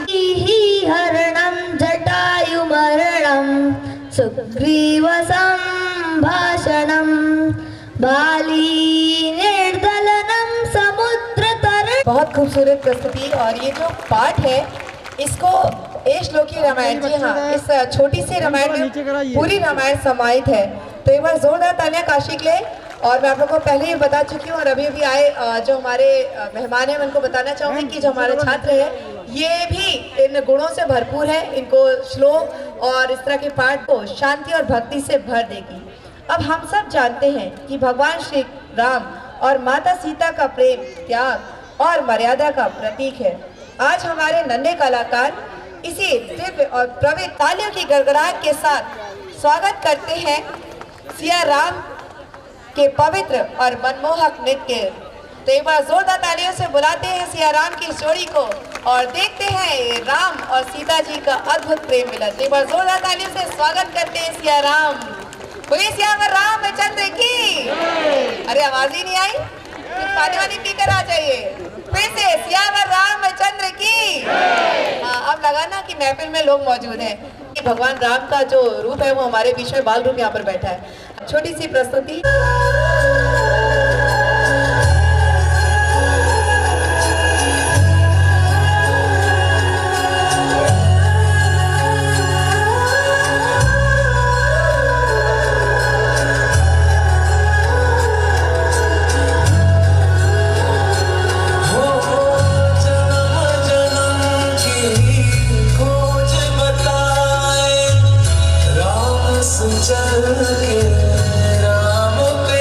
हरणं जटायुमरणं सुग्रीव संभाषणं बाली निर्दलनं समुद्र तरण। बहुत खूबसूरत प्रस्तुति। और ये जो पाठ है इसको श्लोकी रामायण, जी हाँ, इस छोटी सी रामायण में पूरी रामायण समाहित है। तो एक बार जोरदार तालियां काशी के लिए। और मैं आप लोगों को पहले ही बता चुकी हूँ और अभी अभी आए जो हमारे मेहमान हैं उनको बताना चाहूँगी कि जो हमारे छात्र हैं ये भी इन गुणों से भरपूर है। इनको श्लोक और इस तरह के पाठ को शांति और भक्ति से भर देगी। अब हम सब जानते हैं कि भगवान श्री राम और माता सीता का प्रेम, त्याग और मर्यादा का प्रतीक है। आज हमारे नन्हे कलाकार इसी दिव्य और प्रवीण तालियों की गड़गड़ाहट के साथ स्वागत करते हैं सिया राम के पवित्र और मनमोहक नृत्य। तो एक बार जोरदार तालियों से बुलाते हैं सिया राम की जोड़ी को और देखते हैं राम और सीता जी का अद्भुत प्रेम मिलन। एक बार जोरदार तालियों से स्वागत करते हैं सिया राम। बोलिए सियावर रामचंद्र की। अरे आवाज ही नहीं आई, पानी वानी पीकर आ जाइए। फिर से सियावर रामचंद्र की। हाँ, अब लगा ना कि महफिल में लोग मौजूद हैं कि भगवान राम का जो रूप है वो हमारे बीच में बाल रूप यहाँ पर बैठा है। छोटी सी प्रस्तुति। चल के राम पे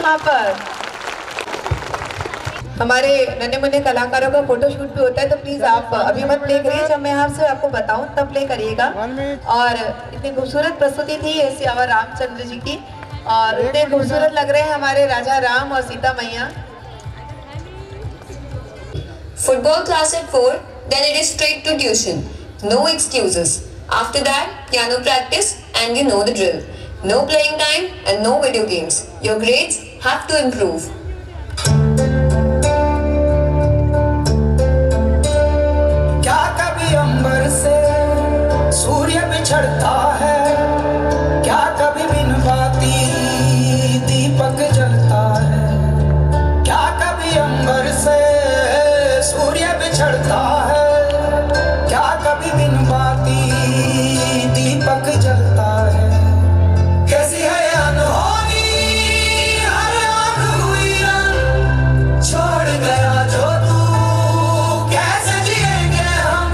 यहाँ पर हमारे नन्हे मुन्ने कलाकारों का फोटो शूट भी होता है, तो प्लीज आप अभी मत प्ले करिए, जब मैं आपसे आपको बताऊं तब प्ले करिएगा। और इतनी खूबसूरत प्रस्तुति थी ऐसी हमारे रामचंद्र जी की, और इतने खूबसूरत लग रहे हैं हमारे राजा राम और सीता मैया। Football class at 4, then it is straight to tuition. No excuses. After that, piano practice and you know the drill. No playing time and no video games. Your grades have to improve. क्या कभी अंबर से सूर्य बिछड़ता है, क्या कभी बिन बाती दीपक जलता है, क्या कभी अंबर से सूर्य बिछड़ता है, क्या कभी बिन बाती दीपक जलता है। कैसी है अनहोनी हर आँख हुई रंग, छोड़ गया जो तू कैसे जिएंगे हम।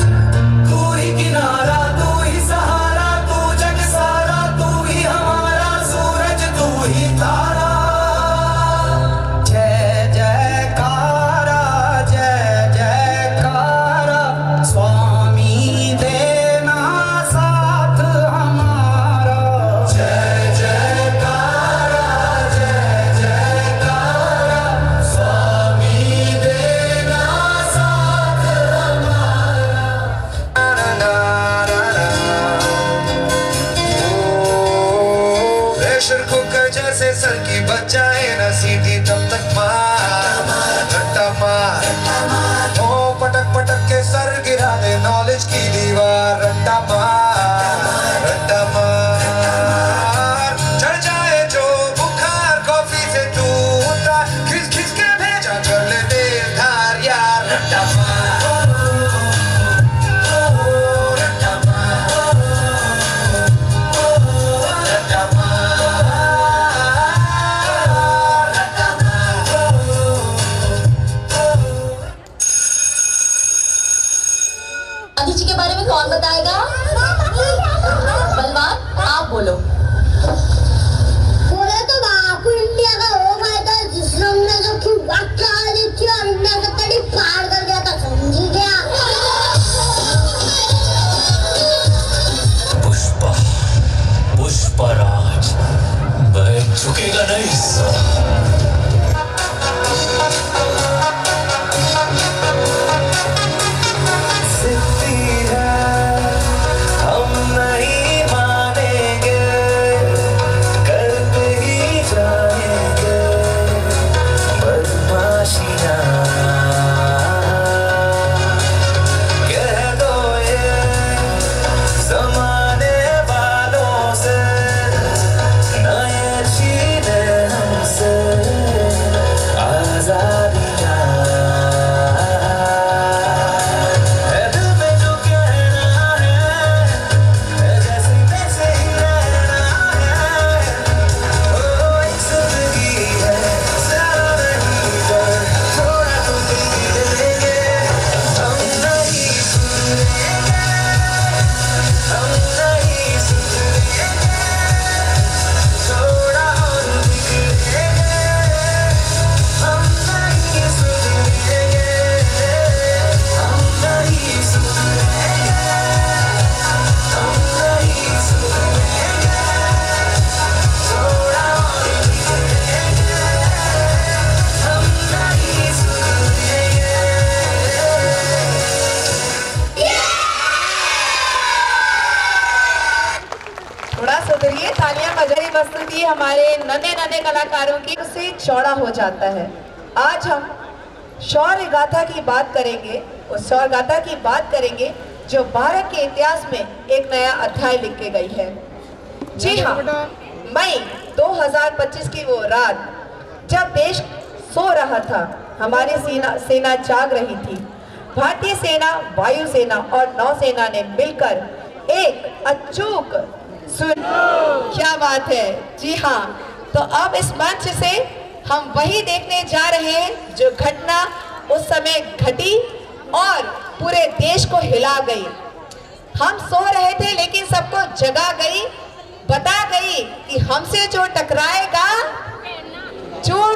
तू ही किनारा, तू ही सहारा, तू जग सारा, तू ही हमारा सूरज, तू ही तारा। जय जयकारा, जय जयकारा, स्वामी देना साथ हमारा। जय जयकारा, जय जयकारा, स्वामी देना साथ हमारा। प्रेशर कुकर जैसे सर की बच जाए ना सीधी, तब तक मार रट्टा मार, ओ पटक पटक के सर गिरा दे नॉलेज की दीवार। रट्टा मार रट्टा मार, चढ़ जाए जो बुखार कॉफी से तू उतार, खिंच खिंच के भेजा कर ले दे धार यार। रट्टा मार रट्टा मार रट्टा मार रट्टा अदिति के बारे में कौन बताएगा? बलवान, आप बोलो। बोले तो बापू इंडिया का वो फायदा जिसने हमने जो खूब व्याख्या दी थी और इंडिया का तड़ी पार कर दिया था, समझी क्या? पुष्पा पुष्पराज, मैं झुकेगा नहीं सर। सिद्धि है हम नहीं मानेंगे, करते ही जाएंगे बदमाशियाँ। कह दो ये जमाने वालों से, ना ये छीने हमसे आजादियाँ। है दिल में जो कहना है जैसे तैसे ही रहना है। ओ एक जिंदगी है, ज़्यादा नहीं पर थोड़ा तो जी लेंगे। हम नहीं सुधरेंगे, हम नहीं सुधरेंगे, थोड़ा और बिगड़ेंगे। हम नहीं सुधरेंगे, हम नहीं सुधरेंगे, हम नहीं सुधरेंगे, थोड़ा और बिगड़ेंगे। हम नहीं सुधरेंगे। थोड़ा सुधरिए, तालियां बजाई। प्रस्तुति हमारे नन्हे नन्हे कलाकारों की उससे चौड़ा हो जाता है। आज हम शौर्य गाथा की बात करेंगे, उस शौर्य गाथा की बात करेंगे जो भारत के इतिहास में एक नया अध्याय लिख के गई है। जी हाँ, मई 2025 की वो रात जब देश सो रहा था, हमारी सेना जाग रही थी। भारतीय सेना, वायुसेना और नौसेना ने मिलकर एक अचूक क्या बात है। जी हाँ, तो अब इस मंच से हम वही देखने जा रहे हैं जो घटना उस समय घटी और पूरे देश को हिला गई। हम सो रहे थे लेकिन सबको जगा गई, बता गई कि हमसे जो टकराएगा चूर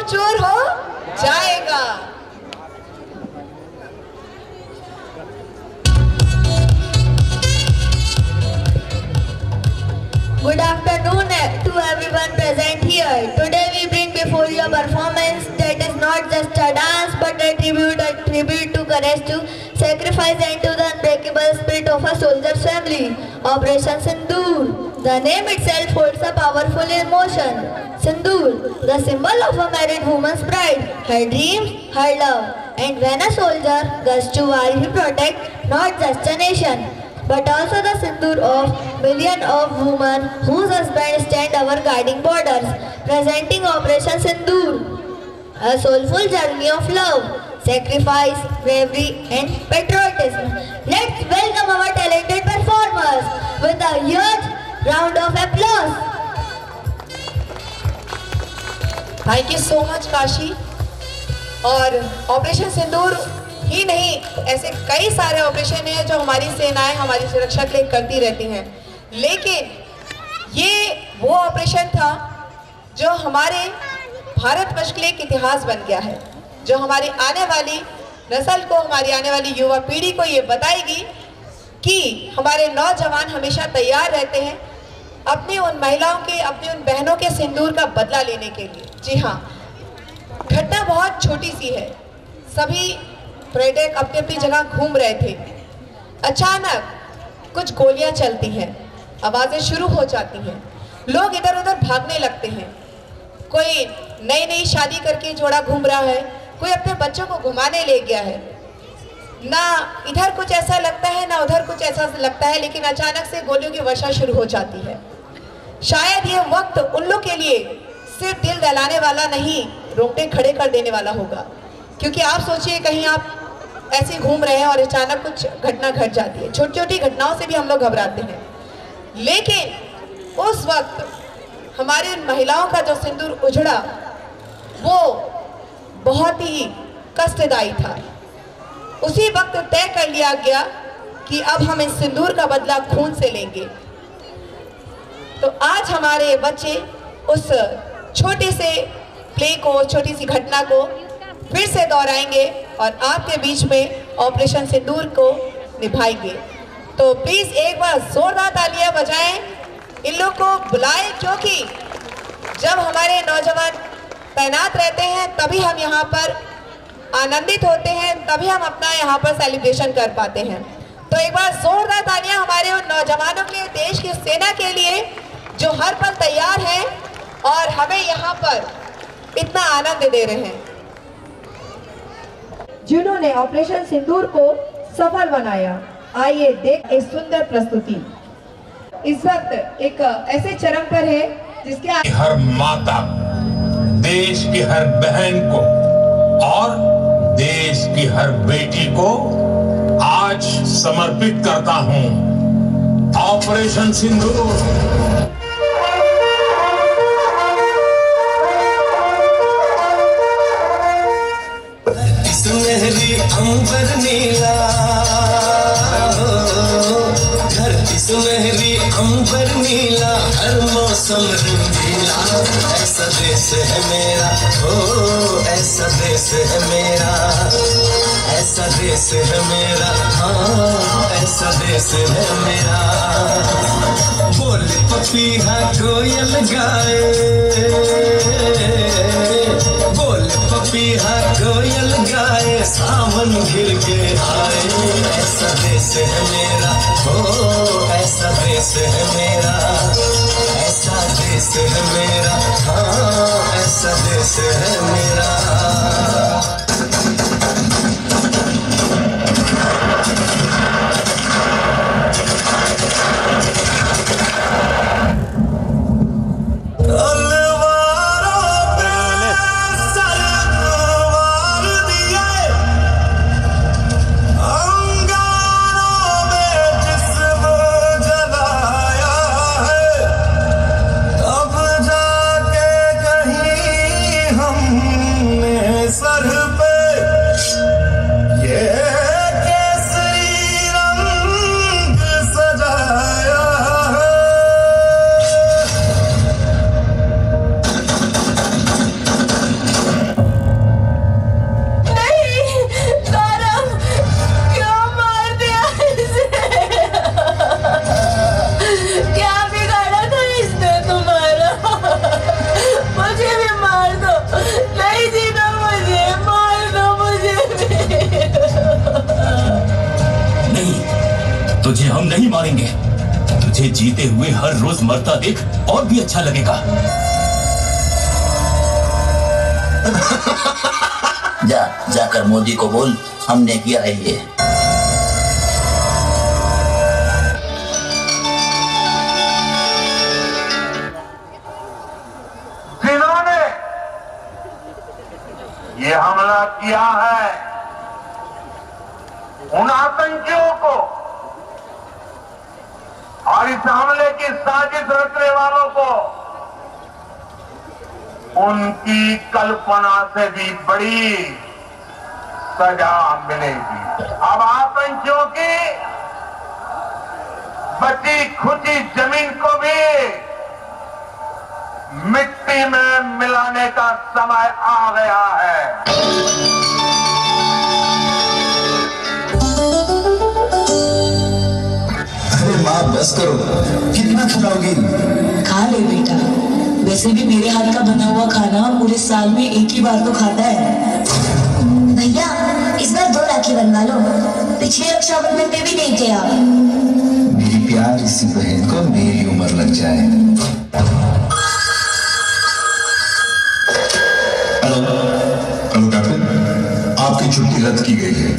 Good afternoon to everyone present here. Today we bring before you a performance that is not just a dance but a tribute to courage, to sacrifice and to the unbreakable spirit of a soldier's family. Operation Sindoor. The name itself holds a powerful emotion. Sindoor, the symbol of a married woman's pride, her dreams, her love. And when a soldier goes to war, he protects not just a nation, but also the sindoor of millions of women whose husbands stand our guarding borders, presenting Operation Sindoor, a soulful journey of love, sacrifice, bravery and patriotism. Let's welcome our talented performers with a huge round of applause. Thank you so much Kashi. और operation सिंदूर ही नहीं, ऐसे कई सारे operation हैं जो हमारी सेनाएं हमारी सुरक्षा के लिए करती रहती हैं, लेकिन ये वो ऑपरेशन था जो हमारे भारतवर्ष के लिए एक इतिहास बन गया है, जो हमारी आने वाली नस्ल को, हमारी आने वाली युवा पीढ़ी को ये बताएगी कि हमारे नौजवान हमेशा तैयार रहते हैं अपनी उन महिलाओं के, अपनी उन बहनों के सिंदूर का बदला लेने के लिए। जी हाँ, घटना बहुत छोटी सी है। सभी पर्यटक अपनी अपनी जगह घूम रहे थे, अचानक कुछ गोलियां चलती हैं, आवाज़ें शुरू हो जाती हैं, लोग इधर उधर भागने लगते हैं। कोई नई नई शादी करके जोड़ा घूम रहा है, कोई अपने बच्चों को घुमाने ले गया है, ना इधर कुछ ऐसा लगता है ना उधर कुछ ऐसा लगता है, लेकिन अचानक से गोलियों की वर्षा शुरू हो जाती है। शायद ये वक्त उन लोग के लिए सिर्फ दिल दहलाने वाला नहीं, रोंगटे खड़े कर देने वाला होगा, क्योंकि आप सोचिए कहीं आप ऐसे घूम रहे हैं और अचानक कुछ घटना घट जाती है। छोटी छोटी घटनाओं से भी हम लोग घबराते हैं, लेकिन उस वक्त हमारी उन महिलाओं का जो सिंदूर उजड़ा वो बहुत ही कष्टदायी था। उसी वक्त तय कर लिया गया कि अब हम इस सिंदूर का बदला खून से लेंगे। तो आज हमारे बच्चे उस छोटे से प्ले को, छोटी सी घटना को फिर से दोहराएंगे और आपके बीच में ऑपरेशन सिंदूर को निभाएंगे। तो प्लीज़ एक बार जोरदार तालियां बजाएं, इन लोग को बुलाएं, क्योंकि जब हमारे नौजवान तैनात रहते हैं तभी हम यहाँ पर आनंदित होते हैं, तभी हम अपना यहाँ पर सेलिब्रेशन कर पाते हैं। तो एक बार जोरदार तालियां हमारे उन नौजवानों के लिए, देश की सेना के लिए जो हर पल तैयार हैं और हमें यहाँ पर इतना आनंद दे रहे हैं, जिन्होंने ऑपरेशन सिंदूर को सफल बनाया। आइए देख एक सुंदर प्रस्तुति। इस वक्त एक ऐसे चरम पर है जिसके हर माता, देश की हर बहन को और देश की हर बेटी को आज समर्पित करता हूं ऑपरेशन सिंदूर। सुनहरी अंबर नीला, धरती सुनहरी अंबर नीला, हर मौसम रंगीला, ऐसा देश है मेरा, ओ ऐसा देश है मेरा, ऐसा देश है मेरा, हाँ ऐसा देश है मेरा। बोले पपीहा कोयल गाए, बोले पपीहा कोयल गाए, सावन घिर के आए, ऐसा देश है मेरा, ओ ऐसा देश है मेरा, ऐसा देश है मेरा, हाँ ऐसा देश है मेरा। हम मुझे जीते हुए हर रोज मरता देख और भी अच्छा लगेगा। जाकर मोदी को बोल हमने किया है ये। जिन्होंने ये हमला किया है उन आतंकियों को और इस हमले की साजिश रचने वालों को उनकी कल्पना से भी बड़ी सजा मिलेगी। अब आतंकियों की बची खुची जमीन को भी मिट्टी में मिलाने का समय आ गया है। माँ बस करो, कितना खिलाओगी? खा ले बेटा, वैसे भी मेरे हाथ का बना हुआ खाना पूरे साल में एक ही बार तो खाता है। भैया इस बार 2 राखी बनवा लो, पिछले रक्षाबंधन पे भी नहीं थे आप। मेरी प्यारी सी बहन को मेरी उम्र लग जाए। हेलो कैप्टन, आपकी छुट्टी रद्द की गई है।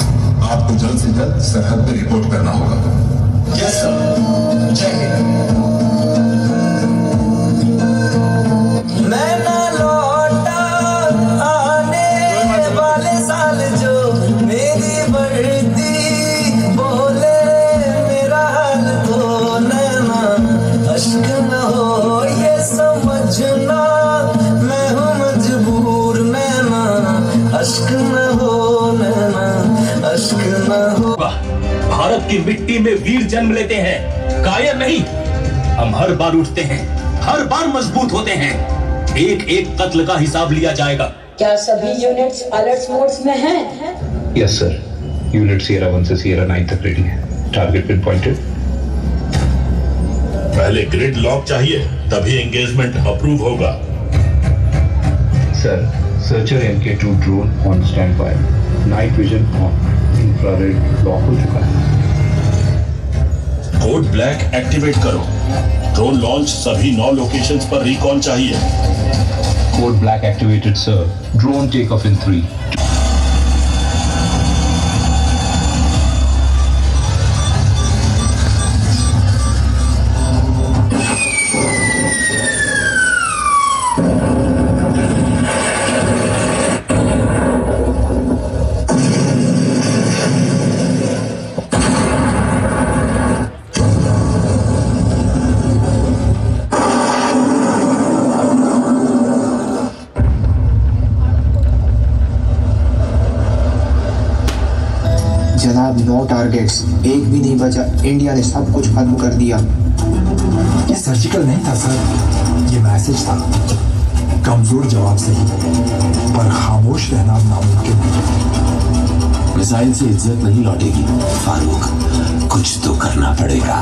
आपको जल्द से जल्द सरहद पर रिपोर्ट करना होगा। यस सर, जय हिंद। मैं ना लौटा आने वाले साल जो मेरी बढ़ती बोले मेरा हाल तो नैना अश्क न हो ये समझना मैं हूँ मजबूर नैना अश्क न हो नैना अश्क न हो। भारत की मिट्टी में वीर जन्म लेते हैं, कायर नहीं। हम हर बार उठते हैं, हर बार मजबूत होते हैं। एक एक कत्ल का हिसाब लिया जाएगा। क्या सभी यूनिट्स अलर्ट मोड्स में हैं? यस सर, यूनिट सियरा 1 से सियरा 9 तक रेडी है। Target pin pointed. पहले ग्रिड लॉक चाहिए, तभी एंगेजमेंट अप्रूव होगा। Sir, searcher MK2 drone on stand by. Night vision on. Infrared lock हो चुका है। कोड ब्लैक एक्टिवेट करो। ड्रोन लॉन्च सभी 9 लोकेशंस पर रिकॉन चाहिए। Code black activated sir. Drone take off in 3। जनाब 9 टारगेट्स, एक भी नहीं बचा। इंडिया ने सब कुछ खत्म कर दिया। ये सर्जिकल नहीं था सर, ये मैसेज था। कमजोर जवाब सही, पर खामोश रहना नामुमकिन है। मिसाइल से इज्जत नहीं लौटेगी फारूक, कुछ तो करना पड़ेगा।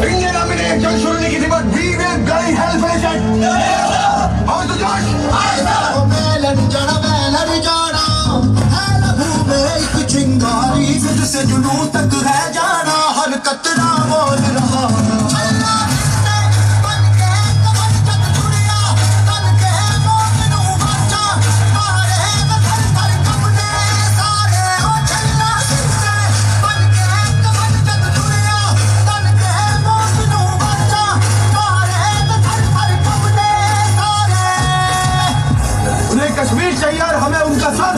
इंडियन आर्मी ने जंग शुरू नहीं की थी, but we will guide help agent. और तो जोश मैं लड़ जाना है लहू में एक चिंगारी से जुनून तक है जाना हर कतरा बोल रहा। कश्मीर चाहिए और हमें उनका sir.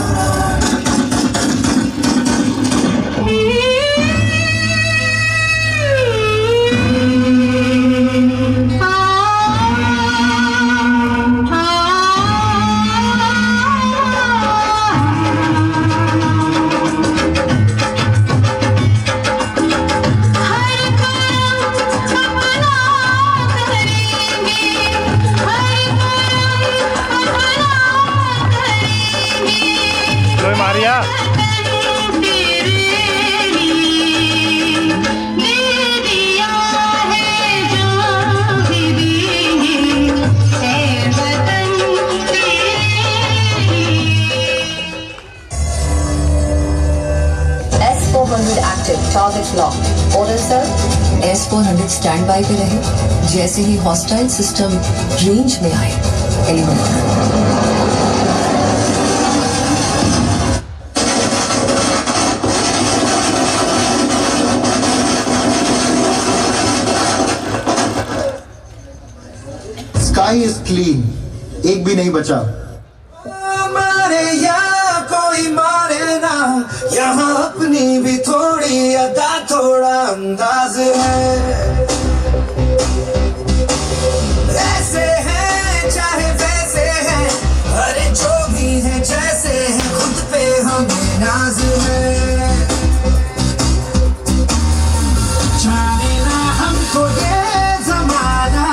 active. Target locked. Order sir. S-400 stand by पे रहे. जैसे ही हॉस्टाइल सिस्टम रेंज में आए, एलिमिनेट. स्काई इज क्लीन, एक भी नहीं बचा. मारे या कोई मारे ना, यहाँ अपनी भी थोड़ी अदा थोड़ा अंदाज है. ऐसे हैं चाहे वैसे हैं, अरे जो भी है जैसे हैं, खुद पे हमें नाज है. जाने ना हमको ये जमाना,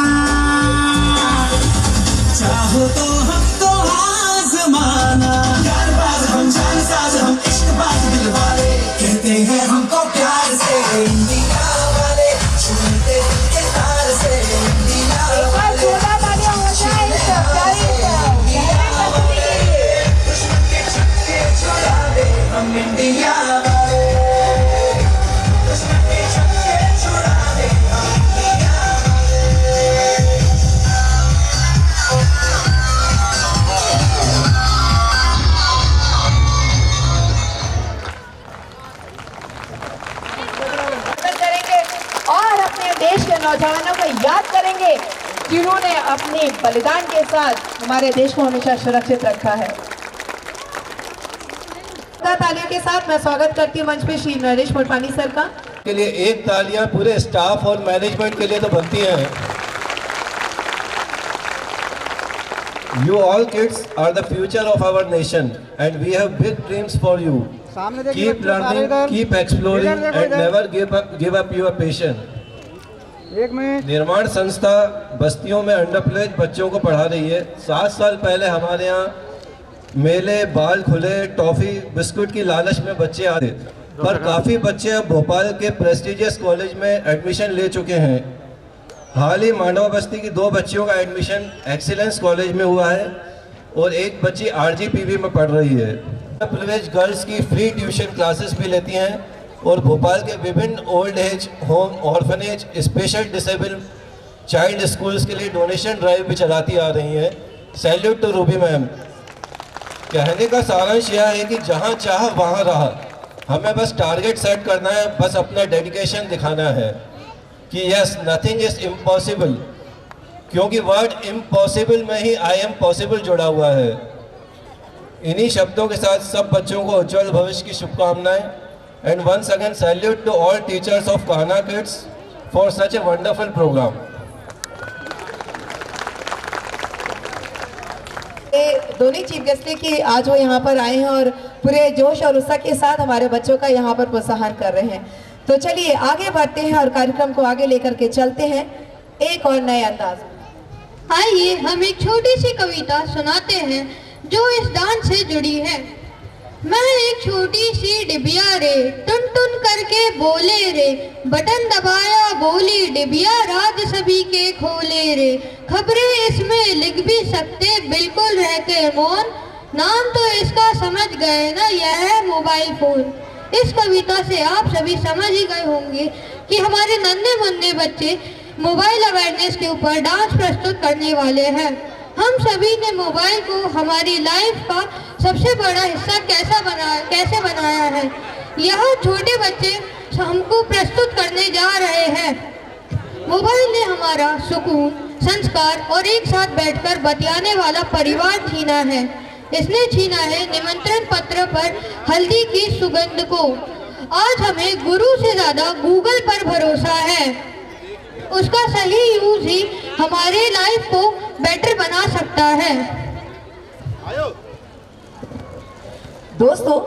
चाहो तो हम तो आज़माना. यारबाज हम जानसाज हम इश्कबाज दिलवाले, कहते हैं हमको प्यार से इंडिया वाले, छूते के तार से इंडिया वाले. दुश्मन के छक्के छुड़ा दे हम इंडिया वाले, दुश्मन के छक्के छुड़ा दे हम इंडिया वाले. और अपने देश के नौजवानों को याद करेंगे जिन्होंने अपने बलिदान के साथ हमारे देश को हमेशा सुरक्षित रखा है. तालियों के साथ मैं स्वागत करती हूँ मंच पे श्री नरेश मोटवानी सर का. के लिए एक तालियां पूरे स्टाफ और मैनेजमेंट के लिए तो बनती हैं. You all kids are the future of our nation and we have big dreams for you. Keep learning, keep exploring and never give up your passion. निर्माण संस्था बस्तियों में अंडरप्रिविलेज्ड बच्चों को पढ़ा रही है. 7 साल पहले हमारे यहाँ मेले बाल खुले टॉफी बिस्कुट की लालच में बच्चे आते, पर काफ़ी बच्चे अब भोपाल के प्रेस्टिजियस कॉलेज में एडमिशन ले चुके हैं. हाल ही मांडवा बस्ती की 2 बच्चियों का एडमिशन एक्सीलेंस कॉलेज में हुआ है और एक बच्ची RGPV में पढ़ रही है. प्रिविलेज गर्ल्स की फ्री ट्यूशन क्लासेस भी लेती हैं और भोपाल के विभिन्न old age home, orphanage, special disable child schools के लिए डोनेशन ड्राइव भी चलाती आ रही हैं. Salute to Ruby ma'am. कहने का सारांश यह है कि जहाँ चाह वहाँ रहा. हमें बस टारगेट सेट करना है, बस अपना डेडिकेशन दिखाना है कि यस नथिंग इज इम्पॉसिबल, क्योंकि वर्ड इम्पॉसिबल में ही आई एम पॉसिबल जुड़ा हुआ है. इन्हीं शब्दों के साथ सब बच्चों को उज्जवल भविष्य की शुभकामनाएं. And once again salute to all teachers of Kanha Kids for such a wonderful programme. दोनों चीफ गेस्ट की आज वो यहाँ पर आए हैं और पूरे जोश और उत्साह के साथ हमारे बच्चों का यहाँ पर प्रोत्साहन कर रहे हैं. तो चलिए आगे बढ़ते हैं और कार्यक्रम को आगे लेकर के चलते हैं एक और नए अंदाज. आइए हम एक छोटी सी कविता सुनाते हैं जो इस डांस से जुड़ी है. मैं एक छोटी सी डिबिया रे, टुन टुन करके बोले रे, बटन दबाया बोली डिबिया, राज सभी के खोले रे, खबरें इसमें लिख भी सकते बिल्कुल रह के मौन, नाम तो इसका समझ गए ना, यह है मोबाइल फोन. इस कविता से आप सभी समझ ही गए होंगे कि हमारे नन्हे मुन्ने बच्चे मोबाइल अवेयरनेस के ऊपर डांस प्रस्तुत करने वाले हैं. हम सभी ने मोबाइल को हमारी लाइफ का सबसे बड़ा हिस्सा कैसे बनाया है, यह छोटे बच्चे हमको प्रस्तुत करने जा रहे हैं. मोबाइल ने हमारा सुकून, संस्कार और एक साथ बैठकर बतियाने वाला परिवार छीना है. इसने छीना है निमंत्रण पत्र पर हल्दी की सुगंध को. आज हमें गुरु से ज़्यादा गूगल पर भरोसा है. उसका सही यूज ही हमारे लाइफ को बेटर बना सकता है. दोस्तों,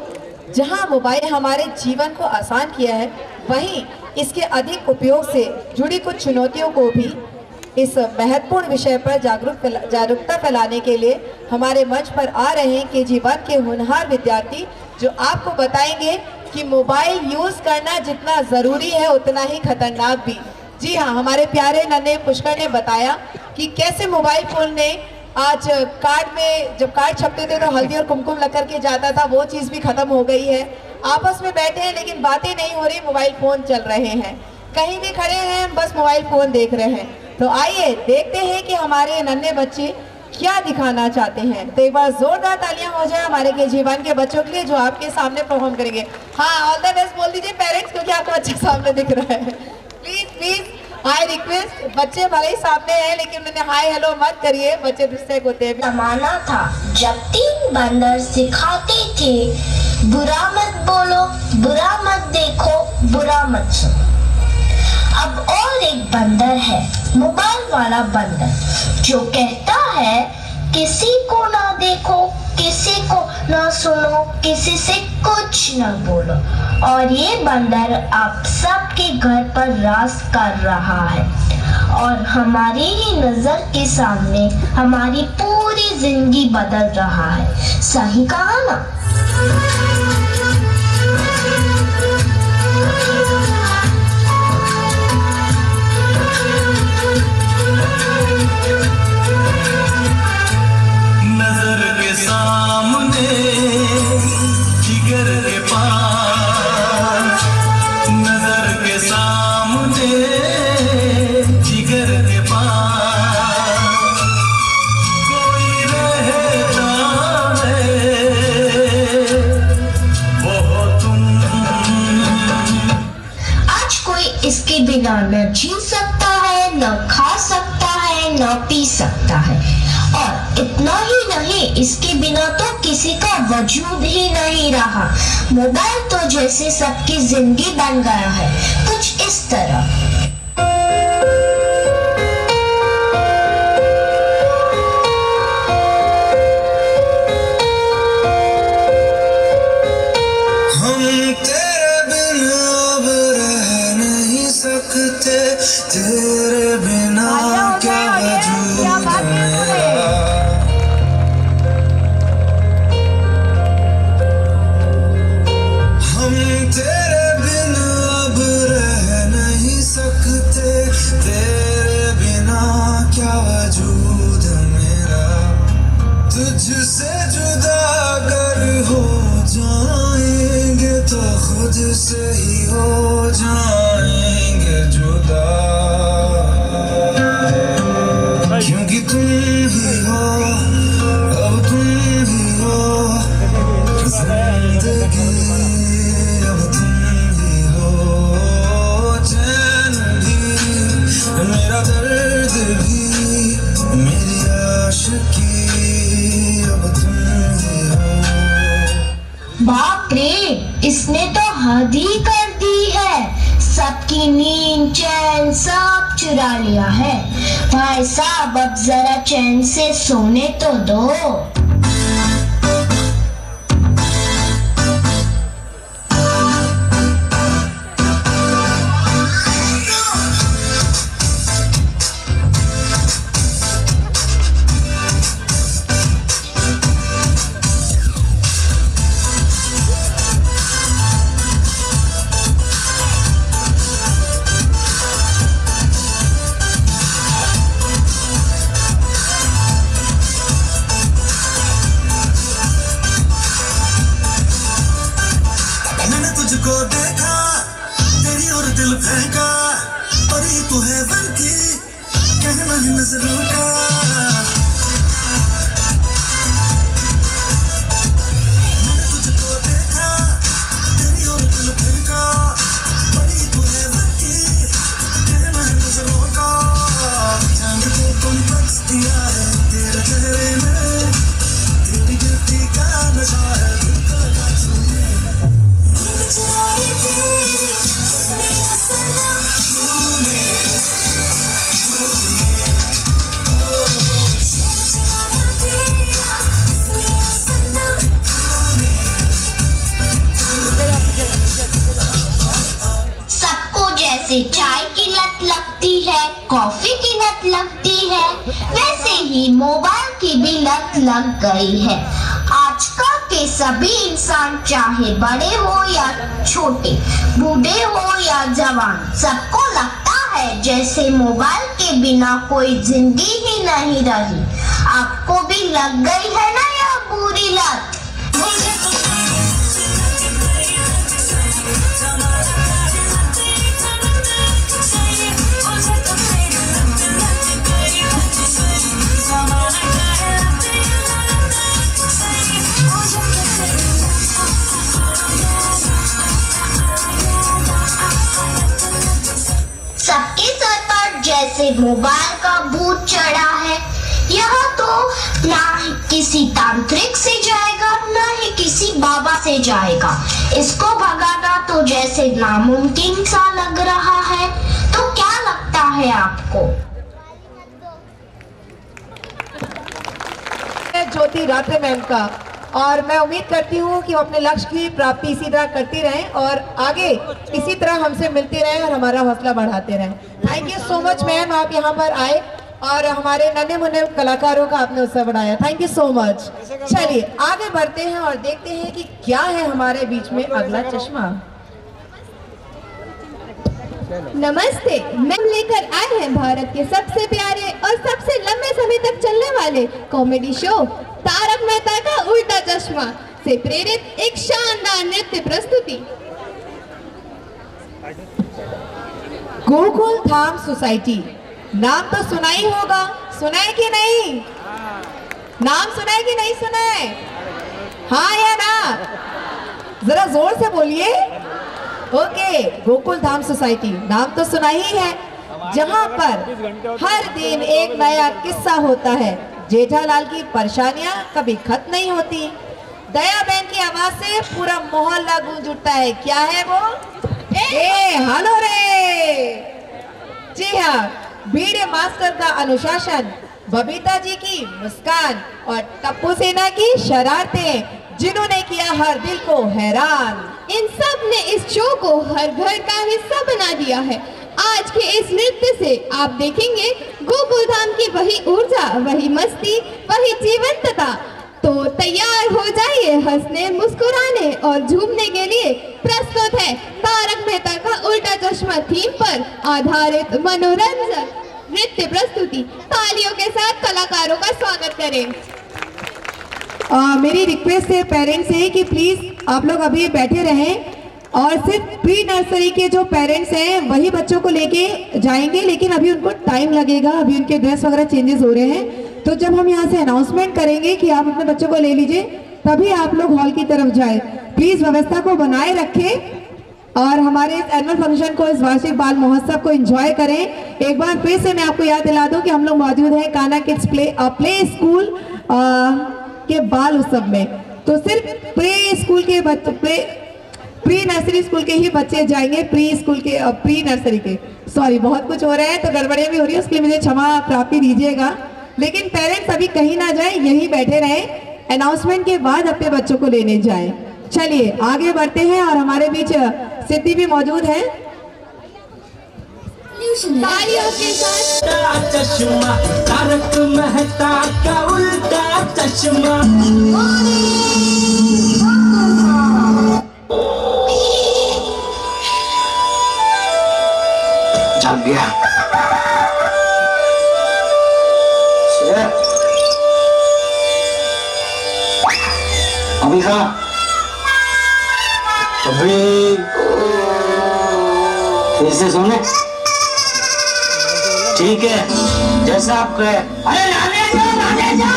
जहां मोबाइल हमारे जीवन को आसान किया है, वहीं इसके अधिक उपयोग से जुड़ी कुछ चुनौतियों को भी इस महत्वपूर्ण विषय पर जागरूकता फैलाने के लिए हमारे मंच पर आ रहे हैं KG1 के होनहार विद्यार्थी, जो आपको बताएंगे कि मोबाइल यूज करना जितना जरूरी है उतना ही खतरनाक भी. जी हाँ, हमारे प्यारे नन्हे पुष्कर ने बताया कि कैसे मोबाइल फोन ने आज कार्ड में जब कार्ड छपते थे तो हल्दी और कुमकुम लग करके जाता था, वो चीज़ भी खत्म हो गई है. आपस में बैठे हैं लेकिन बातें नहीं हो रही, मोबाइल फोन चल रहे हैं। कहीं भी खड़े हैं बस मोबाइल फोन देख रहे हैं। तो आइए देखते हैं कि हमारे नन्हे बच्चे क्या दिखाना चाहते हैं। तो एक बार जोरदार तालियां हो जाए हमारे केजीवन के बच्चों के लिए जो आपके सामने परफॉर्म करेंगे। हाँ, ऑल द बेस्ट बोल दीजिए पेरेंट्स को कि आपको अच्छा सामने दिख रहा है। प्लीज प्लीज आई रिक्वेस्ट, बच्चे भले ही सामने हैं लेकिन उन्हें हाय हेलो मत करिए, बच्चे डिस्ट्रैक्ट होते हैं। जमाना था जब 3 बंदर सिखाते थे, बुरा मत बोलो, बुरा मत देखो, बुरा मत सुनो। अब और एक बंदर है, मोबाइल वाला बंदर, जो कहता है किसी को ना देखो, किसी को ना सुनो, किसी से कुछ ना बोलो। और ये बंदर आप सबके घर पर राज कर रहा है और हमारी ही नजर के सामने हमारी पूरी जिंदगी बदल रहा है। सही कहा ना? नजर के सामने जिगर के पास, नजर के सामने जिगर के पास कोई रहता है, वो तुम। आज कोई इसके बिना न जी सकता है, न खा सकता है, न पी सकता है। और इतना ही नहीं, इसके बिना तो किसी का वजूद ही नहीं रहा। मोबाइल तो जैसे सबकी जिंदगी बन गया है, कुछ इस तरह। हम तेरे बिना अब रह नहीं सकते, तेरे बिना क्या वजूद मेरा। हम तेरे बिना अब रह नहीं सकते, तेरे बिना क्या वजूद मेरा। तुझसे जुदा अगर हो जाएंगे तो खुद से ही हो जाएंगे जुदा, क्योंकि तुम ही हो, अब तुम ही हो जिंदगी, अब तुम ही हो चैन भी, मेरा दर्द भी, मेरी आशिकी, अब तुम ही हो। बाप रे, इसने तो हद ही कर दी है, सबकी नींद चैन सब चुरा लिया है। भाई साहब अब जरा चैन से सोने तो दो। मैंने तुझको देखा, तेरी और दिल फेंका, परी तू है बन की, कहना है नजरों का। मैंने तुझको देखा, तेरी और दिल फेंका, परी तू है बन की, कहना है नजरों का। चांद को कॉम्प्लेक्स दिया है तेरे चेहरे में, तेरी गिरती का नशा है दिल का लगा छूने। सबको जैसे चाय की लत लगती है, कॉफी की लत लगती है, वैसे ही मोबाइल की भी लत लग गई है। आजकल के सभी इंसान, चाहे बड़े हो या छोटे, बूढ़े हो या जवान, सबको लगता है जैसे मोबाइल के बिना कोई जिंदगी ही नहीं रही। आपको भी लग गई है ना यह बुरी लत? जैसे मोबाइल का भूत चढ़ा है। यह तो ना ही किसी तांत्रिक से जाएगा, ना ही किसी बाबा से जाएगा। इसको भगाना तो जैसे नामुमकिन सा लग रहा है। तो क्या लगता है आपको? ज्योति रात्रे मैम का, और मैं उम्मीद करती हूँ कि वो अपने लक्ष्य की प्राप्ति इसी तरह करती रहें और आगे इसी तरह हमसे मिलती रहें और हमारा हौसला बढ़ाते रहें। Thank you so much ma'am, आप यहाँ पर आए और हमारे नन्हे मुन्ने कलाकारों का आपने उत्साह बढ़ाया। Thank you so much. चलिए आगे बढ़ते हैं और देखते हैं कि क्या है हमारे बीच में अगला चश्मा। नमस्ते, मैं लेकर आए हैं भारत के सबसे प्यारे और सबसे लंबे समय तक चलने वाले कॉमेडी शो तारक मेहता का उल्टा चश्मा से प्रेरित एक शानदार नृत्य प्रस्तुति। गोकुल धाम सोसाइटी, नाम तो सुना ही होगा, सुना है कि नहीं? नाम सुना है कि नहीं सुना है? हाँ या ना? जरा जोर से बोलिए। ओके, गोकुल धाम सोसाइटी नाम तो सुना ही है, जहाँ पर हर दिन एक नया किस्सा होता है। जेठालाल की परेशानियां कभी खत्म नहीं होती। दया बहन की आवाज से पूरा मोहल्ला गूंज उठता है। क्या है वो? ए हेलो रे। जी हाँ, बीड़े मास्टर का अनुशासन, बबीता जी की मुस्कान और टप्पू सेना की शरारतें, जिन्होंने किया हर दिल को हैरान। इन सब ने इस शो को हर घर का हिस्सा बना दिया है। आज के इस नृत्य से आप देखेंगे गोकुल धाम की वही ऊर्जा, वही मस्ती, वही जीवंतता। तो तैयार हो जाइए हंसने, मुस्कुराने और झूमने के लिए। प्रस्तुत है तारक मेहता का उल्टा चश्मा थीम पर आधारित मनोरंजन नृत्य प्रस्तुति। तालियों के साथ कलाकारों का स्वागत करें। मेरी रिक्वेस्ट है पेरेंट्स से कि प्लीज आप लोग अभी बैठे रहें और सिर्फ प्री नर्सरी के जो पेरेंट्स हैं वही बच्चों को लेके जाएंगे, लेकिन अभी उनको टाइम लगेगा, अभी उनके ड्रेस वगैरह चेंजेस हो रहे हैं। तो जब हम यहाँ से अनाउंसमेंट करेंगे कि आप अपने बच्चों को ले लीजिए, तभी आप लोग हॉल की तरफ जाए। प्लीज व्यवस्था को बनाए रखें और हमारे इस एनुअल फंक्शन को, इस वार्षिक बाल महोत्सव को एंजॉय करें। एक बार फिर से मैं आपको याद दिला दूं कि हम लोग मौजूद हैं कान्हा किड्स प्ले स्कूल के बाल उत्सव में। तो सिर्फ प्री नर्सरी स्कूल के ही बच्चे जाएंगे, प्री नर्सरी के। सॉरी, बहुत कुछ हो रहा है तो गड़बड़ियाँ भी हो रही है, उसके लिए मुझे क्षमा प्राप्ति दीजिएगा। लेकिन पेरेंट्स अभी कहीं ना जाए, यहीं बैठे रहें, अनाउंसमेंट के बाद अपने बच्चों को लेने जाएं। चलिए आगे बढ़ते हैं और हमारे बीच सिद्धि भी मौजूद है। तालियों के साथ चश्मा, तारक मेहता का उल्टा चश्मा। जग गया। अभी खा, अभी फिर से सोने। ठीक है, जैसा आप कहे। अरे लाने जा।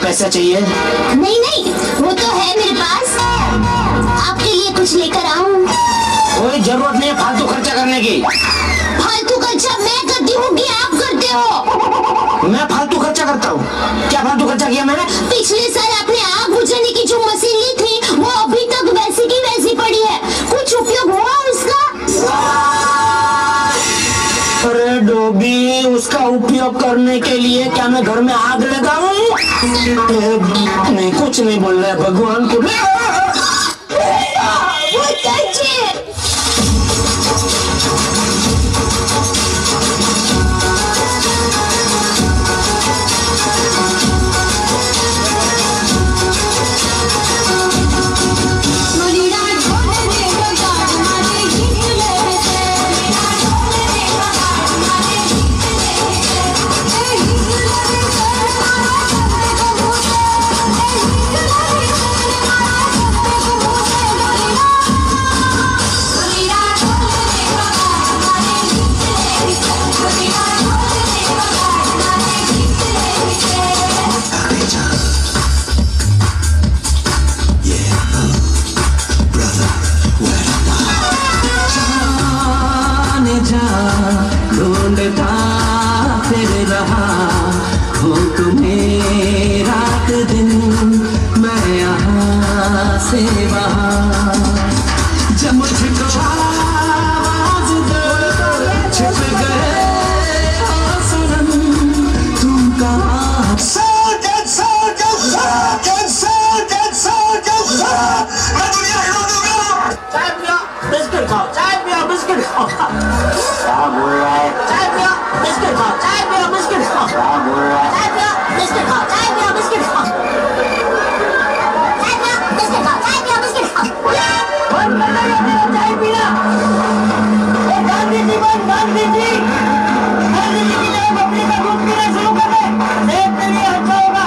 पैसा चाहिए? नहीं नहीं, वो तो है मेरे पास। आपके लिए कुछ लेकर आऊं? कोई जरूरत नहीं है फालतू खर्चा करने की। फालतू खर्चा मैं करती हूँ कि आप करते हो? मैं फालतू खर्चा करता हूँ? क्या फालतू खर्चा किया मैंने? पिछले साल आपने आग बुझाने की जो मशीन ली थी वो अभी तक वैसी की वैसी पड़ी है। कुछ उपयोग हुआ उसका? अरे डोबी, उसका उपयोग करने के लिए क्या मैं घर में आग लगाऊं? नहीं, कुछ नहीं बोल रहा है भगवान को। ढूंढता फिर रहा हो तुम्हें रात दिन, मैं यहाँ से वहाँ। जब मुझको आवाज दो छिप गए हो सनम, तुम कहाँ? मैं दुनिया हिला दूंगा। चाय पियो बिस्किट खाओ, चाय पियो बिस्किट खाओ। क्या बोल रहा है? चाय पियो बिस्किट खाओ, चाय पियो बिस्किट खाओ। क्या बोल रहा है? चाय पियो बिस्किट खाओ, चाय पियो बिस्किट खाओ। चाय पियो बिस्किट खाओ, चाय पियो बिस्किट खाओ। बंद कर दो मेरा चाय पीना। ए गांधी जी, गांधी जी, गांधी जी की जगह बकरी का दूध पीना शुरू कर दे। सेहत के लिए अच्छा होगा।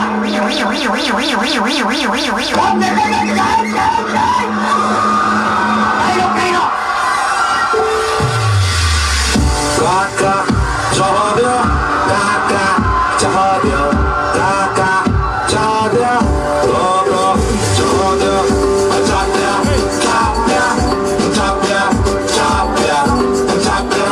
अब देखो चाय चाय चाय। काका चाहदिया, काका चाहदिया, काका चाहदिया, काका चाहदिया, चाहदिया, चाहदिया, चाहदिया, चाहदिया, चाहदिया,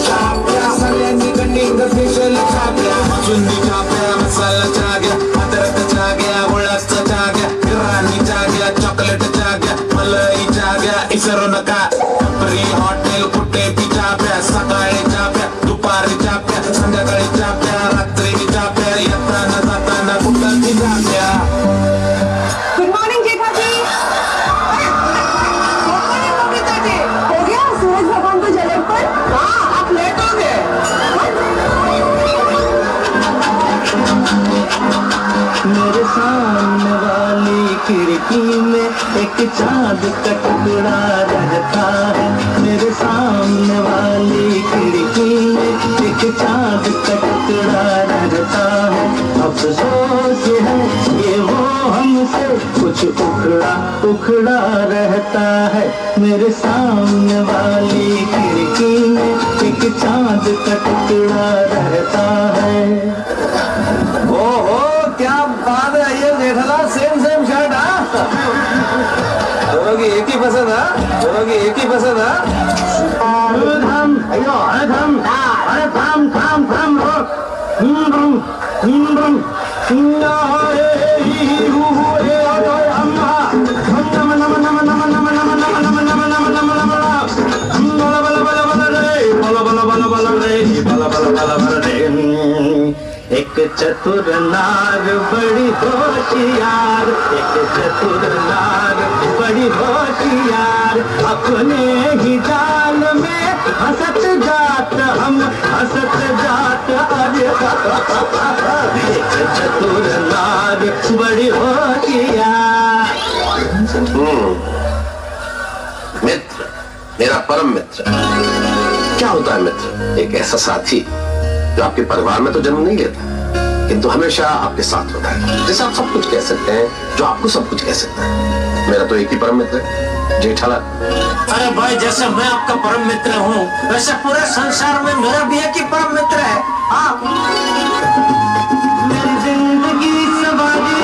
चाहदिया। सलेंदी गन्नी का स्पेशल चाहदिया, चुन्नी चाहदिया, मसाला चाहदिया, अदरक चाहदिया, उड़द चाहदिया, गिरानी चाहदिया, चॉकलेट चाहदिया, मलाई चाहदिया, इसरो नका, कपरी हॉटेल कुट्टे भी चाहदिया, सकाळी चाहदिया, दुपारी चाहदिया, संध्याकाळी चाहदिया, रात्री चाहदिया, येताना जाताना कुठं भी चाहदिया। गुड मॉर्निंग जेठा जी। हो गया सूरज भगवान को जल पर? हाँ, आप लेट हो गए। मेरे सामने वाली खिड़की में एक चाँद का टुकड़ा रहता है। मेरे सामने वाली खिड़की में एक चाँद का टुकड़ा रहता है। अफसोस है ये वो हमसे कुछ उखड़ा उखड़ा रहता है। मेरे सामने वाली खिड़की में एक चाँद का टुकड़ा रहता है। ओहो क्या बात है ये जेठालाल, सेम शर्ट। दोनों की एक ही पसंद है, दोनों की एक ही पसंद है। एक चतुर नार बड़ी होशियार, एक चतुर नार बड़ी होशियार, अपने ही जाल में हंसत जात हम हंसत जात। अरे एक चतुर नार बड़ी होशियार। मित्र, मेरा परम मित्र। क्या होता है मित्र? एक ऐसा साथी जो आपके परिवार में तो जन्म नहीं लेता किंतु हमेशा आपके साथ होता है, जिसे आप सब कुछ कह सकते हैं, जो आपको सब कुछ कह सकता है। मेरा तो एक ही परम मित्र है, जेठालाल। अरे भाई, जैसे मैं आपका परम मित्र हूँ वैसे पूरे संसार में मेरा भी एक ही परम मित्र है। हाँ, मेरी जिंदगी सवारी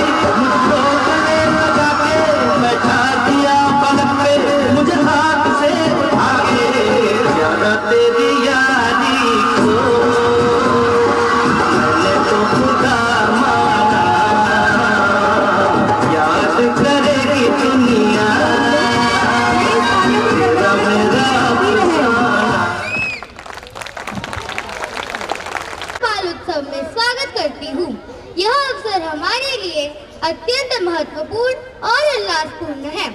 महोत्सव में स्वागत करती हूँ। यह अवसर हमारे लिए अत्यंत महत्वपूर्ण और उल्लासपूर्ण है।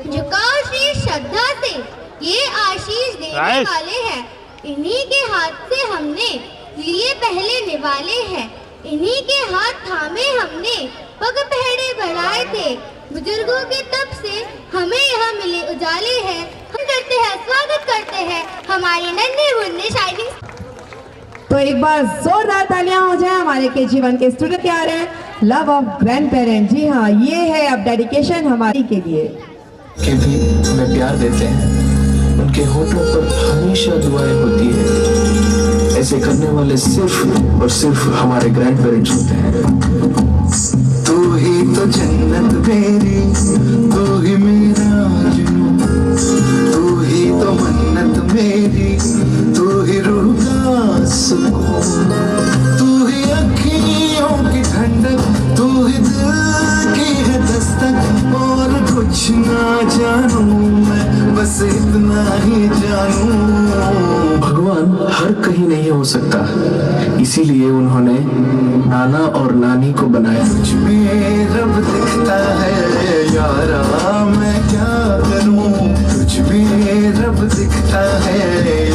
झुकाव शीश श्रद्धा से ये आशीष देने वाले हैं। इन्हीं के हाथ से हमने लिए पहले निवाले हैं। इन्हीं के हाथ थामे हमने पग पहरे बढ़ाए थे। बुजुर्गों के तप से हमें यहाँ मिले उजाले हैं। हम करते हैं, स्वागत करते हैं हमारे नन्हे मुन्ने शाइनिंग। तो एक बार जोरदार तालियां हो जाए हमारे के जीवन के स्टूडेंट के आ रहे हैं लव ऑफ ग्रैंड पेरेंट। जी हाँ, ये है अब डेडिकेशन हमारी के लिए। के भी हमें प्यार देते हैं, उनके होठों पर हमेशा दुआएं होती है। ऐसे करने वाले सिर्फ और सिर्फ हमारे ग्रैंड पेरेंट्स होते हैं। तू ही तो जन्नत मेरी, तू ही मेरा जुनून, तू ही तो मन्नत मेरी, तू ही रूह का सुकून, तू ही अखियों की ठंडक, तू ही दिल की है दस्तक। और कुछ ना जानू मैं, बस इतना ही जानू। भगवान हर कहीं नहीं हो सकता, इसीलिए उन्होंने नाना और नानी को बनाया। मुझ में रब दिखता है यारा, मैं क्या करूं? तुझ में रब दिखता है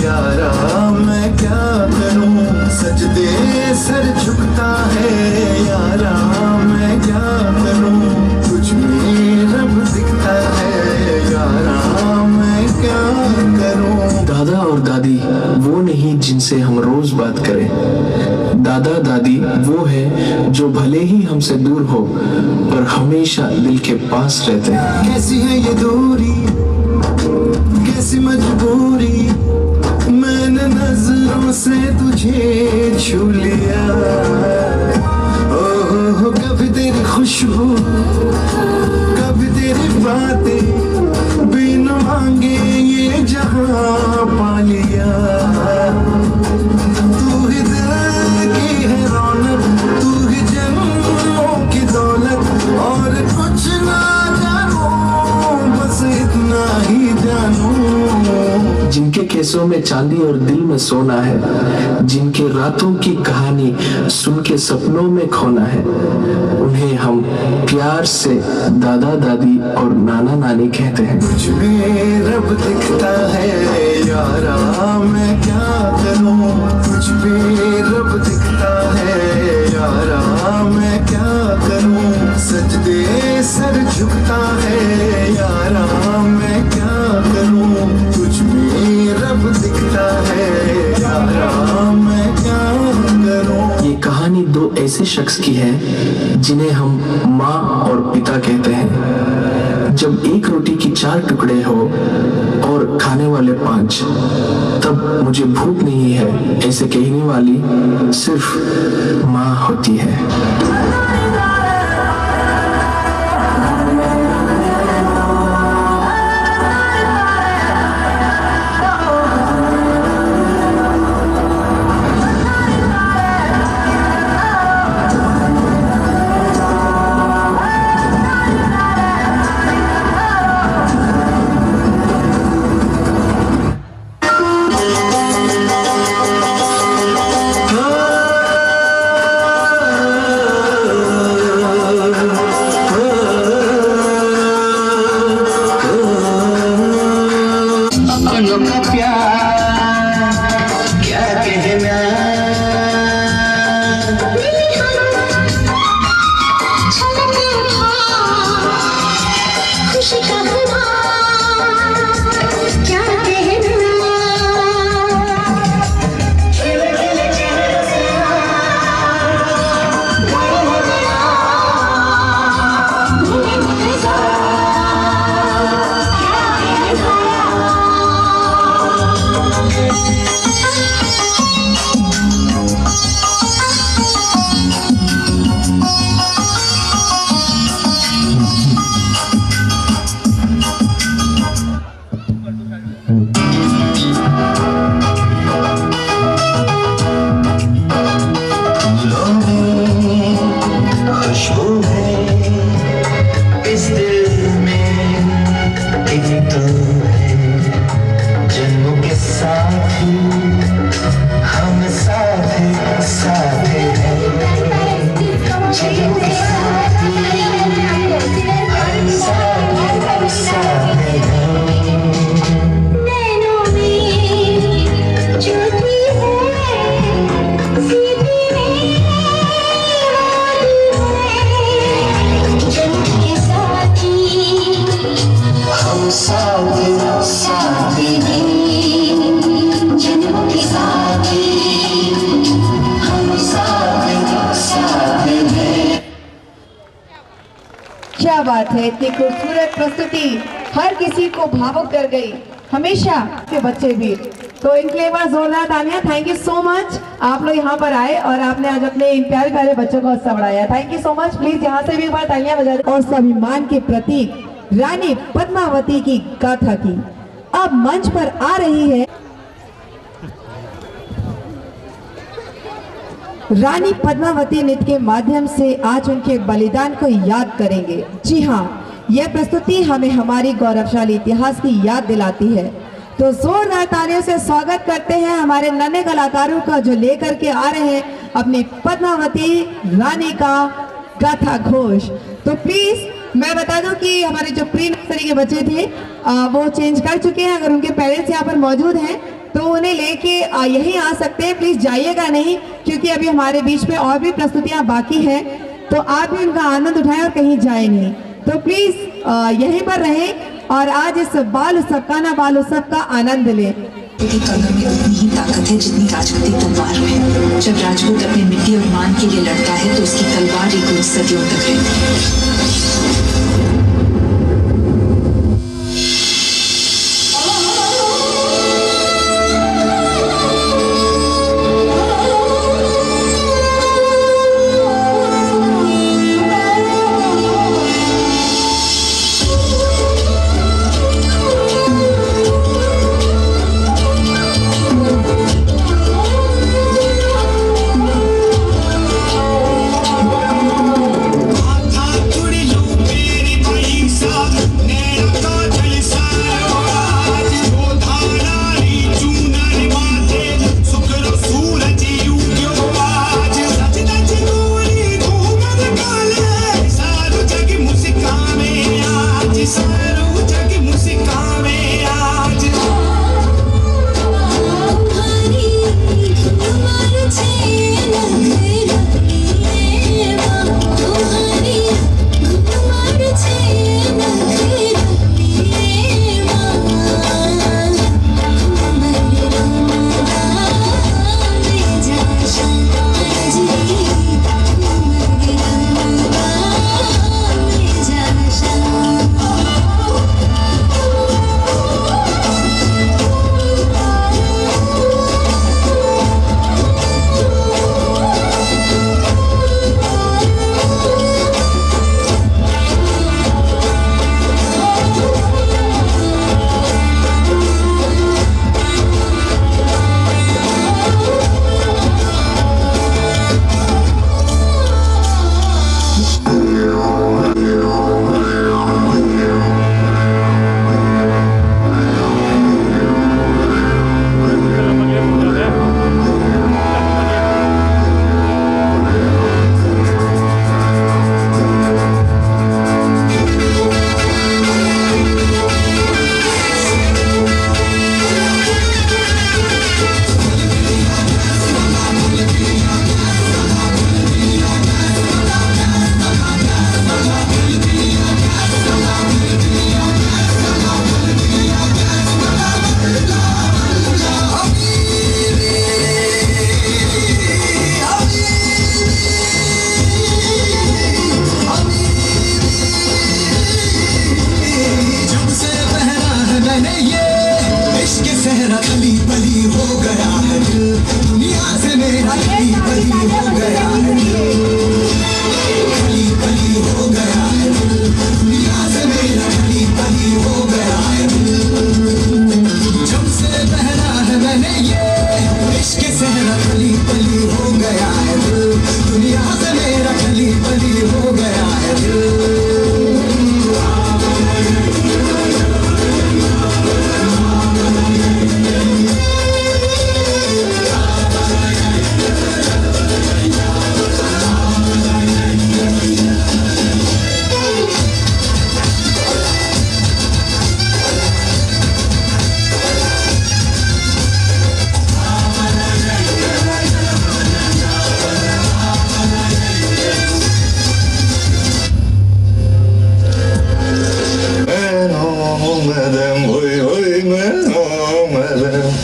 यारा, मैं क्या करूं? सजदे सर झुकता है यारा, मैं क्या करूं? तुझ में रब दिखता है यारा, मैं क्या करूं? दादा और दादी वो नहीं जिनसे हम रोज बात करें। दादा दादी वो है जो भले ही हमसे दूर हो पर हमेशा दिल के पास रहते हैं। कैसी है ये दूरी, कैसी मजबूरी, मैंने नजरों से तुझे छू लिया। ओह कभी तेरी खुशबू, कभी तेरी बातें, बिन मांगे ये जहां पा लिया। तू ही दिल की है रौनक, तू ही जन्मों की दौलत। और कुछ ना जानू, बस इतना ही जानू। जिनके केसों में चांदी और दिल में सोना है, जिनके रातों की कहानी सुन के सपनों में खोना है, उन्हें हम प्यार से दादा दादी और नाना नानी कहते हैं। मुझ में रब दिखता है यारा, मैं क्या करूं? मुझ में रब दिखता है यारा, मैं क्या करूं? सजदे सर झुकता है यारा, मैं क्या करूं? तुझ में रब दिखता है यारा, मैं क्या करूं? ये कहानी दो ऐसे शख्स की है जिन्हें हम माँ और पिता कहते हैं। जब एक रोटी की 4 टुकड़े हो और खाने वाले 5, तब मुझे भूख नहीं है ऐसे कहने वाली सिर्फ माँ होती है। क्या बात है, इतनी खूबसूरत प्रस्तुति हर किसी को भावुक कर गई, हमेशा के बच्चे भी। तो इनके लिए बार जोरदार तालियां। थैंक यू सो मच, आप लोग यहाँ पर आए और आपने आज अपने इन प्यारे प्यारे बच्चों को उत्साह बढ़ाया। Thank you so much. Please यहाँ से भी एक बार तालियां बजा दें। और स्वाभिमान के प्रतीक रानी पद्मावती की गाथा की अब मंच पर आ रही है रानी पद्मावती नृत्य के माध्यम से आज उनके बलिदान को याद करेंगे। जी हाँ, यह प्रस्तुति हमें हमारी गौरवशाली इतिहास की याद दिलाती है। तो जोरदार तालियों से स्वागत करते हैं हमारे नन्हे कलाकारों का जो लेकर के आ रहे हैं अपनी पद्मावती रानी का गाथा घोष। तो प्लीज मैं बता दूं कि हमारे जो प्री नर्सरी के बच्चे थे वो चेंज कर चुके हैं। अगर उनके पेरेंट्स यहाँ पर मौजूद हैं तो उन्हें लेके यहीं आ सकते हैं। प्लीज जाइएगा नहीं, क्योंकि अभी हमारे बीच में और भी प्रस्तुतियां बाकी हैं, तो आप भी उनका आनंद उठाएं और कहीं जाए नहीं। तो प्लीज यहीं पर रहें और आज इस बाल उत्सव कान्हा बाल उत्सव का आनंद लें। कलम में उतनी ही ताकत है जितनी राजपूती तलवार में। जब राजपूत अपनी मिट्टी और मान के लिए लड़ता है तो उसकी तलवार ही कुछ सदियों तक है।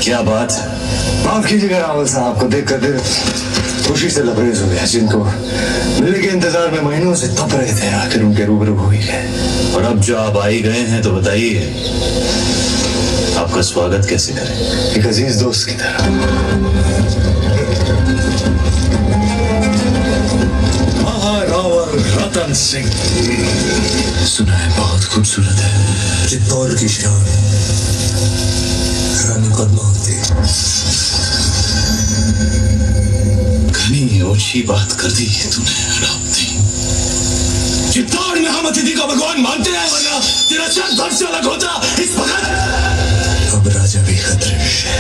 क्या बात है, माफ कीजिएगा रावल साहब को देखकर दिल खुशी से लबरेज हो गया, जिनको मिलने के इंतजार में महीनों से तप रहे थे, आखिर उनके रूबरू हो ही गए। और अब जो आप आ ही गए हैं तो बताइए आपका स्वागत कैसे करें? एक अजीज दोस्त की तरह। महारावर रतन सिंह, सुना है बहुत खूबसूरत है। चित्तौड़ की शान रानी पद्मावती। घनी ऊंची बात कर दी तूने अलाउद्दीन। चित्तौड़ में हम अतिथि का भगवान मानते हैं, वरना तेरा चांद धड़ से अलग होता इस वक्त। अब राजा भी खतरे में है।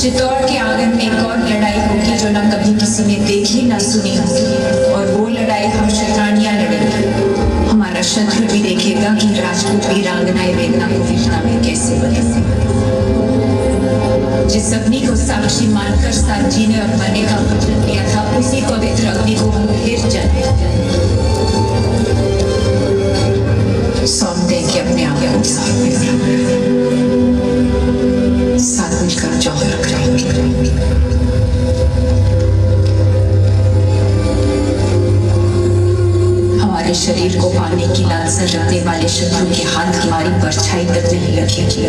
चित्तौड़ के आंगन में एक और लड़ाई होगी जो ना कभी किसी ने देखी ना सुनी होगी, और वो लड़ाई हम शतरानियां लड़ेंगे। हमारा शत्रु भी देखेगा कि राजपूत वीरांगनाएं वेदना को वीरता में कैसे बने। जिस अग्नि को साक्षी मानकर साथ जीने और मरने का वचन दिया था, उसी पवित्र अग्नि को हम फिर जलाएं। सौंप देंगे अपने आप को साथ मिलकर जौहर रखेंगे। हमारे शरीर को पाने की लालसा रखने वाले शत्रु के हाथ हमारी परछाई तक नहीं लगेगी।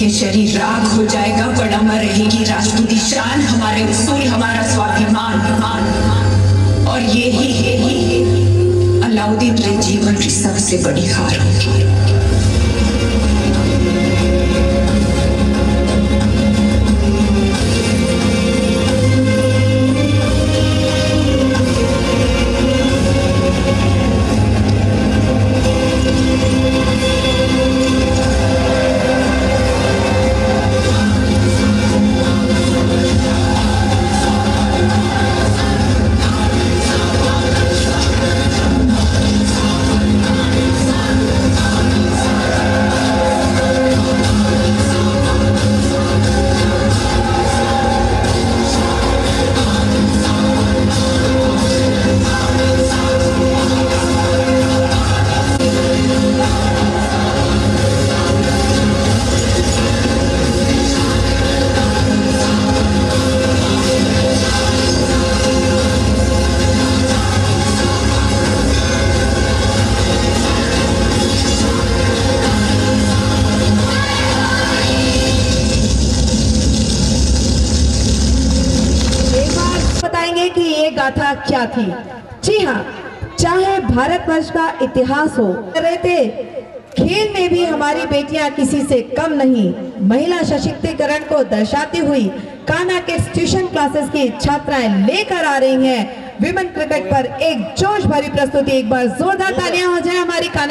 ये शरीर राख हो जाएगा पर अमर रहेगी राजपूती शान, हमारे उसूल, हमारा स्वाभिमान। और ये ही अलाउद्दीन के जीवन की सबसे बड़ी हार होगी। कि ये गाथा क्या थी। जी हाँ, चाहे भारतवर्ष का इतिहास हो रहे थे, खेल में भी हमारी बेटियां किसी से कम नहीं। महिला सशक्तिकरण को दर्शाती हुई कान्हा किड्स ट्यूशन क्लासेस की छात्राएं लेकर आ रही हैं विमेन क्रिकेट पर एक जोश भरी प्रस्तुति। एक बार जोरदार तालियां हो जाए हमारी कान्हा